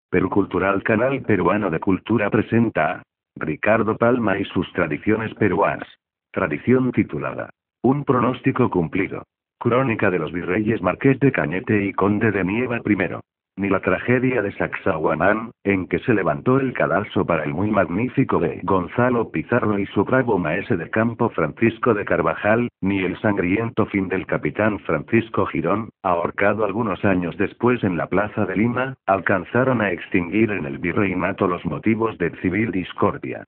Perú Cultural Canal Peruano de Cultura presenta a Ricardo Palma y sus tradiciones peruanas. Tradición titulada Un pronóstico cumplido. Crónica de los virreyes Marqués de Cañete y Conde de Nieva I. Ni la tragedia de Sacsayhuamán, en que se levantó el cadalso para el muy magnífico de Gonzalo Pizarro y su bravo maese de campo Francisco de Carvajal, ni el sangriento fin del capitán Francisco Girón, ahorcado algunos años después en la plaza de Lima, alcanzaron a extinguir en el virreinato los motivos de civil discordia.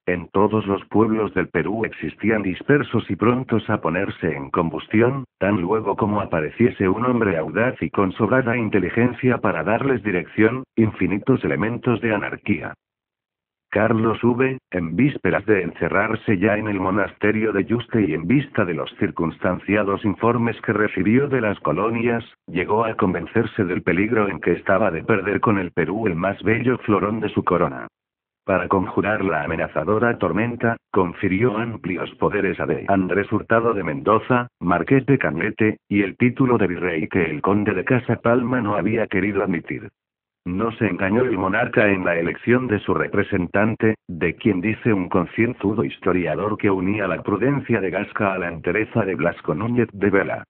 En todos los pueblos del Perú existían dispersos y prontos a ponerse en combustión, tan luego como apareciese un hombre audaz y con sobrada inteligencia para darles dirección, infinitos elementos de anarquía. Carlos V, en vísperas de encerrarse ya en el monasterio de Yuste y en vista de los circunstanciados informes que recibió de las colonias, llegó a convencerse del peligro en que estaba de perder con el Perú el más bello florón de su corona. Para conjurar la amenazadora tormenta, confirió amplios poderes a D. Andrés Hurtado de Mendoza, Marqués de Cañete, y el título de virrey que el conde de Casa Palma no había querido admitir. No se engañó el monarca en la elección de su representante, de quien dice un concienzudo historiador que unía la prudencia de Gasca a la entereza de Blasco Núñez de Vela.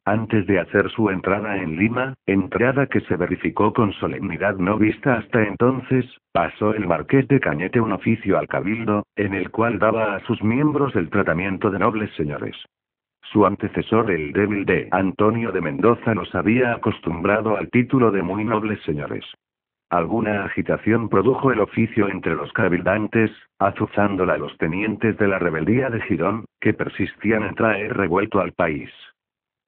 Antes de hacer su entrada en Lima, entrada que se verificó con solemnidad no vista hasta entonces, pasó el Marqués de Cañete un oficio al Cabildo, en el cual daba a sus miembros el tratamiento de nobles señores. Su antecesor el débil de Antonio de Mendoza los había acostumbrado al título de muy nobles señores. Alguna agitación produjo el oficio entre los cabildantes, azuzándola a los tenientes de la rebeldía de Girón, que persistían en traer revuelto al país.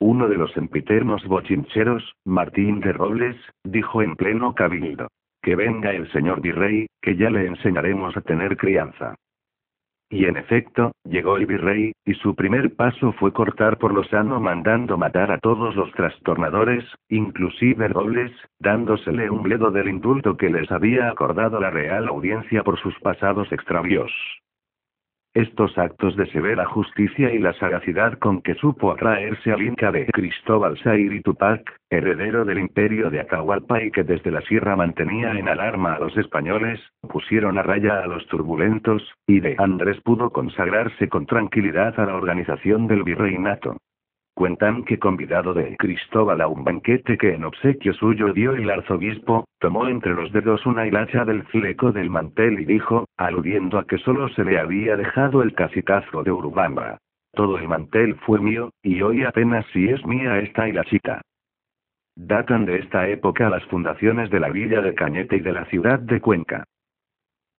Uno de los sempiternos bochincheros, Martín de Robles, dijo en pleno cabildo: que venga el señor virrey, que ya le enseñaremos a tener crianza. Y en efecto, llegó el virrey, y su primer paso fue cortar por lo sano mandando matar a todos los trastornadores, inclusive Robles, dándosele un bledo del indulto que les había acordado la Real Audiencia por sus pasados extravíos. Estos actos de severa justicia y la sagacidad con que supo atraerse al Inca de Cristóbal Sairi Tupac, heredero del imperio de Atahualpa y que desde la sierra mantenía en alarma a los españoles, pusieron a raya a los turbulentos, y de Andrés pudo consagrarse con tranquilidad a la organización del virreinato. Cuentan que convidado de Cristóbal a un banquete que en obsequio suyo dio el arzobispo, tomó entre los dedos una hilacha del fleco del mantel y dijo, aludiendo a que solo se le había dejado el cacicazgo de Urubamba: todo el mantel fue mío, y hoy apenas si es mía esta hilachita. Datan de esta época las fundaciones de la villa de Cañete y de la ciudad de Cuenca.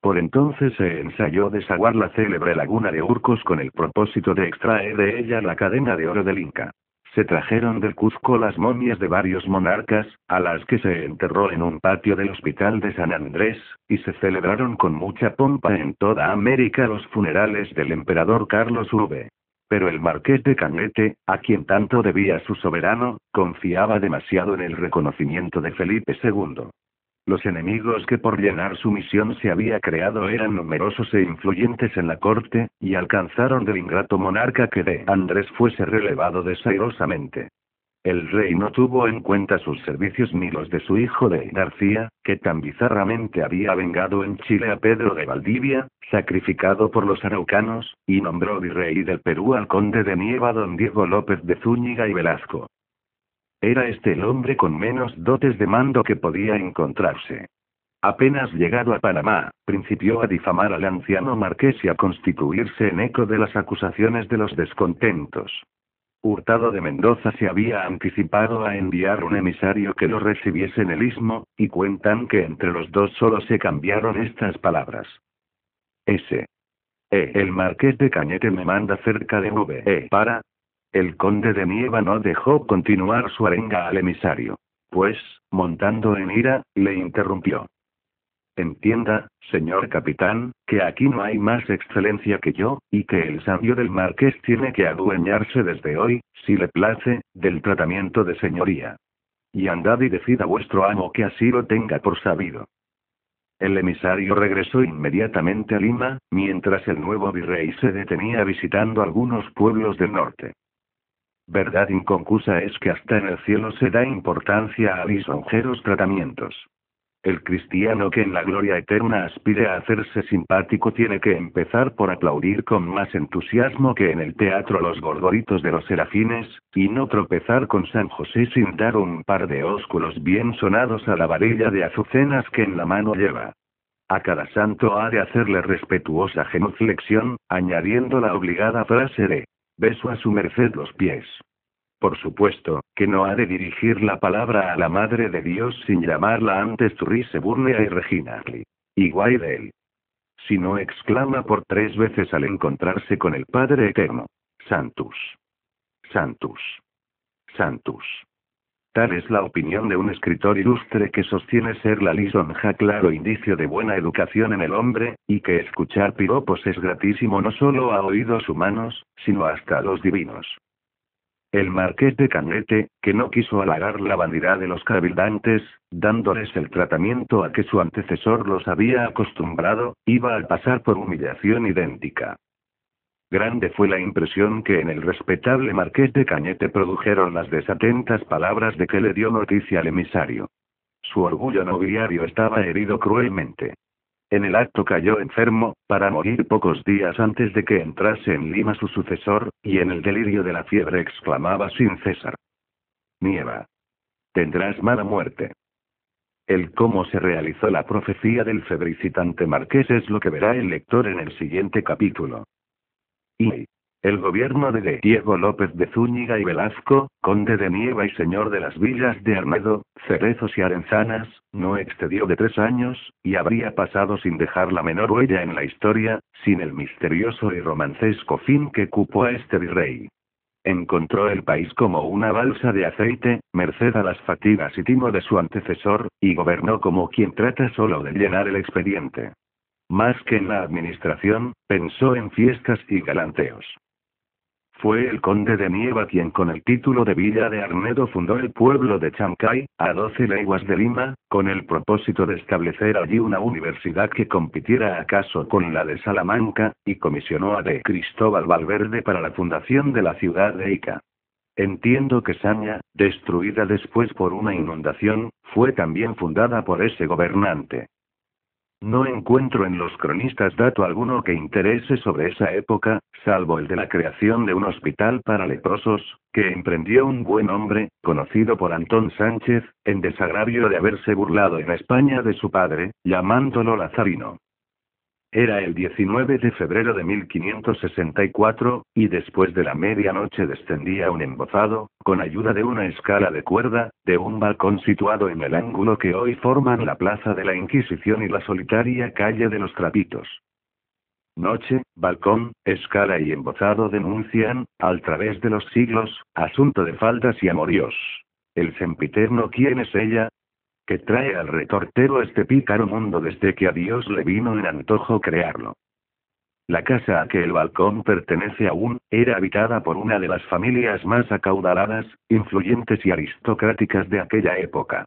Por entonces se ensayó desaguar la célebre laguna de Urcos con el propósito de extraer de ella la cadena de oro del Inca. Se trajeron del Cuzco las momias de varios monarcas, a las que se enterró en un patio del Hospital de San Andrés, y se celebraron con mucha pompa en toda América los funerales del emperador Carlos V. Pero el Marqués de Cañete, a quien tanto debía su soberano, confiaba demasiado en el reconocimiento de Felipe II. Los enemigos que por llenar su misión se había creado eran numerosos e influyentes en la corte, y alcanzaron del ingrato monarca que de Andrés fuese relevado desairosamente. El rey no tuvo en cuenta sus servicios ni los de su hijo de García, que tan bizarramente había vengado en Chile a Pedro de Valdivia, sacrificado por los araucanos, y nombró virrey del Perú al conde de Nieva don Diego López de Zúñiga y Velasco. Era este el hombre con menos dotes de mando que podía encontrarse. Apenas llegado a Panamá, principió a difamar al anciano marqués y a constituirse en eco de las acusaciones de los descontentos. Hurtado de Mendoza se había anticipado a enviar un emisario que lo recibiese en el Istmo, y cuentan que entre los dos solo se cambiaron estas palabras. El Marqués de Cañete me manda cerca de para. El conde de Nieva no dejó continuar su arenga al emisario. Pues, montando en ira, le interrumpió. Entienda, señor capitán, que aquí no hay más excelencia que yo, y que el sabio del marqués tiene que adueñarse desde hoy, si le place, del tratamiento de señoría. Y andad y decid a vuestro amo que así lo tenga por sabido. El emisario regresó inmediatamente a Lima, mientras el nuevo virrey se detenía visitando algunos pueblos del norte. Verdad inconcusa es que hasta en el cielo se da importancia a lisonjeros tratamientos. El cristiano que en la gloria eterna aspire a hacerse simpático tiene que empezar por aplaudir con más entusiasmo que en el teatro los gorgoritos de los serafines, y no tropezar con San José sin dar un par de ósculos bien sonados a la varilla de azucenas que en la mano lleva. A cada santo ha de hacerle respetuosa genuflexión, añadiendo la obligada frase de: beso a su merced los pies. Por supuesto, que no ha de dirigir la palabra a la Madre de Dios sin llamarla antes Turrise Burnea y Reginali. Y guay de él. Si no exclama por 3 veces al encontrarse con el Padre Eterno: Santus. Santus. Santus. Tal es la opinión de un escritor ilustre que sostiene ser la lisonja claro indicio de buena educación en el hombre, y que escuchar piropos es gratísimo no solo a oídos humanos, sino hasta a los divinos. El marqués de Cañete, que no quiso halagar la vanidad de los cabildantes, dándoles el tratamiento a que su antecesor los había acostumbrado, iba a pasar por humillación idéntica. Grande fue la impresión que en el respetable marqués de Cañete produjeron las desatentas palabras de que le dio noticia al emisario. Su orgullo nobiliario estaba herido cruelmente. En el acto cayó enfermo, para morir pocos días antes de que entrase en Lima su sucesor, y en el delirio de la fiebre exclamaba sin cesar: Nieva. Tendrás mala muerte. El cómo se realizó la profecía del febricitante marqués es lo que verá el lector en el siguiente capítulo. Y el gobierno de Diego López de Zúñiga y Velasco, conde de Nieva y señor de las villas de Arnedo, Cerezos y Arenzanas, no excedió de 3 años, y habría pasado sin dejar la menor huella en la historia, sin el misterioso y romancesco fin que cupo a este virrey. Encontró el país como una balsa de aceite, merced a las fatigas y timo de su antecesor, y gobernó como quien trata solo de llenar el expediente. Más que en la administración, pensó en fiestas y galanteos. Fue el conde de Nieva quien con el título de Villa de Arnedo fundó el pueblo de Chancay, a 12 leguas de Lima, con el propósito de establecer allí una universidad que compitiera acaso con la de Salamanca, y comisionó a de Cristóbal Valverde para la fundación de la ciudad de Ica. Entiendo que Saña, destruida después por una inundación, fue también fundada por ese gobernante. No encuentro en los cronistas dato alguno que interese sobre esa época, salvo el de la creación de un hospital para leprosos, que emprendió un buen hombre, conocido por Antón Sánchez, en desagravio de haberse burlado en España de su padre, llamándolo Lazarino. Era el 19 de febrero de 1564, y después de la medianoche descendía un embozado, con ayuda de una escala de cuerda, de un balcón situado en el ángulo que hoy forman la Plaza de la Inquisición y la solitaria calle de los Trapitos. Noche, balcón, escala y embozado denuncian, al través de los siglos, asunto de faldas y amoríos. El sempiterno ¿quién es ella? Que trae al retortero este pícaro mundo desde que a Dios le vino en antojo crearlo. La casa a que el balcón pertenece aún, era habitada por una de las familias más acaudaladas, influyentes y aristocráticas de aquella época.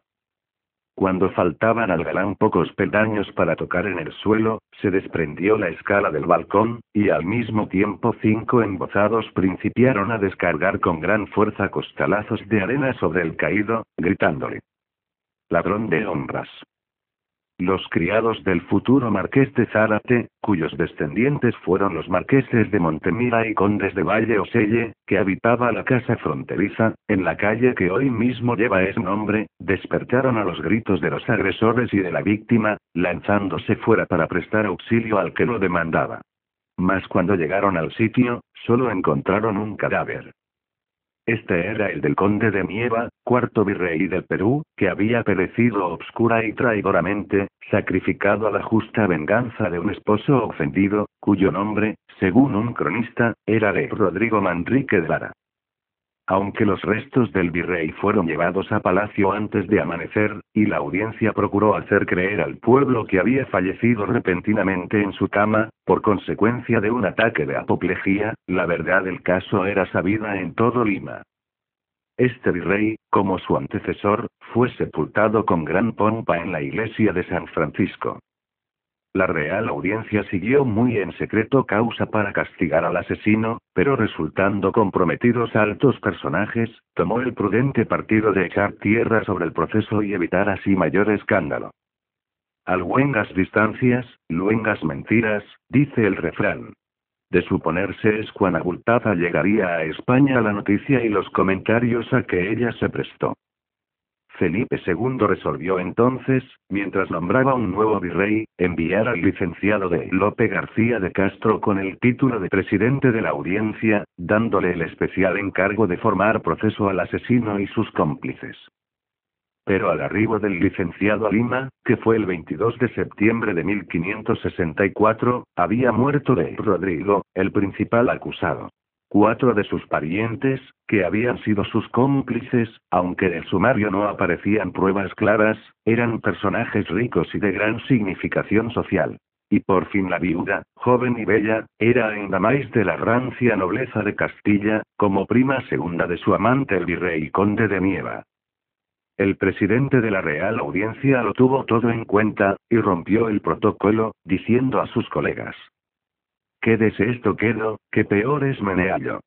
Cuando faltaban al galán pocos peldaños para tocar en el suelo, se desprendió la escala del balcón, y al mismo tiempo 5 embozados principiaron a descargar con gran fuerza costalazos de arena sobre el caído, gritándole: ladrón de honras. Los criados del futuro marqués de Zárate, cuyos descendientes fueron los marqueses de Montemira y condes de Valle Oselle, que habitaba la casa fronteriza, en la calle que hoy mismo lleva ese nombre, despertaron a los gritos de los agresores y de la víctima, lanzándose fuera para prestar auxilio al que lo demandaba. Mas cuando llegaron al sitio, solo encontraron un cadáver. Este era el del conde de Nieva, cuarto virrey del Perú, que había perecido obscura y traidoramente, sacrificado a la justa venganza de un esposo ofendido, cuyo nombre, según un cronista, era de Rodrigo Manrique de Lara. Aunque los restos del virrey fueron llevados a palacio antes de amanecer, y la audiencia procuró hacer creer al pueblo que había fallecido repentinamente en su cama, por consecuencia de un ataque de apoplejía, la verdad del caso era sabida en todo Lima. Este virrey, como su antecesor, fue sepultado con gran pompa en la iglesia de San Francisco. La Real Audiencia siguió muy en secreto causa para castigar al asesino, pero resultando comprometidos altos personajes, tomó el prudente partido de echar tierra sobre el proceso y evitar así mayor escándalo. Al luengas distancias, luengas mentiras, dice el refrán. De suponerse es cuán abultada llegaría a España la noticia y los comentarios a que ella se prestó. Felipe II resolvió entonces, mientras nombraba un nuevo virrey, enviar al licenciado de Lope García de Castro con el título de presidente de la audiencia, dándole el especial encargo de formar proceso al asesino y sus cómplices. Pero al arribo del licenciado a Lima, que fue el 22 de septiembre de 1564, había muerto de Rodrigo, el principal acusado. 4 de sus parientes, que habían sido sus cómplices, aunque en el sumario no aparecían pruebas claras, eran personajes ricos y de gran significación social. Y por fin la viuda, joven y bella, era ainda más de la rancia nobleza de Castilla, como prima segunda de su amante el virrey conde de Nieva. El presidente de la Real Audiencia lo tuvo todo en cuenta, y rompió el protocolo, diciendo a sus colegas: «Quédese esto quedo, que peor es meneallo».